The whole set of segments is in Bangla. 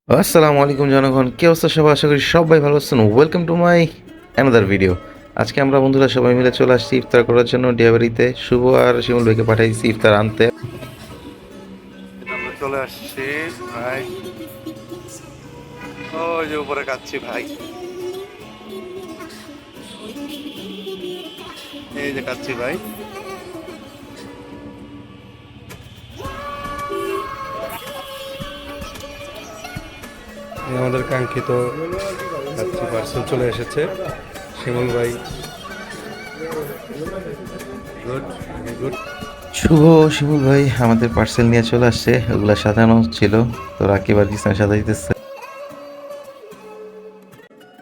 আসসালামু আলাইকুম জনগণ, কি অবস্থা সবাই? আশা করি সবাই ভালো আছেন। Welcome to my another video. আজকে আমরা বন্ধুরা সবাই মিলে চলে আসছি ইফতার করার জন্য ডিয়াবাড়িতে। শুভ আর শিমুল ভাইকে পাঠাইছি ইফতার আনতে। আমরা চলে আসছি ভাই, ওই যে উপরে কাচ্ছি ভাই, এই যে কাচ্ছি ভাই। আমাদের কাঙ্ক্ষিত কাচ্চি পার্সেল চলে এসেছে। শিমুল ভাই গুড গুড। শুভ শিমুল ভাই আমাদের পার্সেল নিয়ে চলে আসছে, ওগুলা সাজানো ছিল, তো রাকিব আর বিছানা সাজা দিতেছে।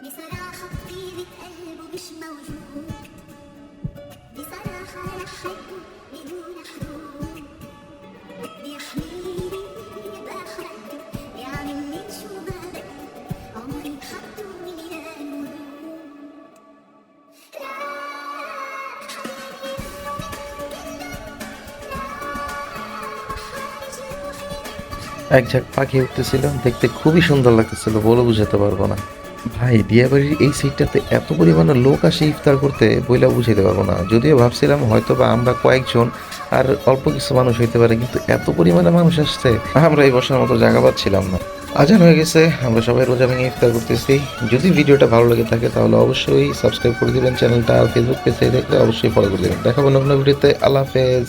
بصراحة طيبة قلبه مش موجود. بصراحة أنا أحبه بدون حدود. بيحميني بأخلاقه، بيعاملني شو ما بدي، عمري بحطه من الورود. এক ঝাঁক পাখি উঠতেছিল, দেখতে খুবই সুন্দর লাগতেছিল, বলে বুঝাতে পারবো না ভাই। বিয়েবাড়ির এই সিটটাতে এত পরিমাণে লোক আসে ইফতার করতে, বইলা বুঝাইতে পারবো না। যদিও ভাবছিলাম হয়তো বা আমরা কয়েকজন আর অল্প কিছু মানুষ হইতে পারে, কিন্তু এত পরিমাণে মানুষ আসছে আমরা এই বসার মতো জায়গা পাচ্ছিলাম না। আজান হয়ে গেছে, আমরা সবাই রোজা ভেঙে ইফতার করতেছি। যদি ভিডিওটা ভালো লেগে থাকে তাহলে অবশ্যই সাবস্ক্রাইব করে দিবেন চ্যানেলটা, আর ফেসবুক পেজে দেখলে অবশ্যই ফলো করে দেবেন। দেখাবো নতুন ভিডিওতে। আল্লাহ হাফেজ।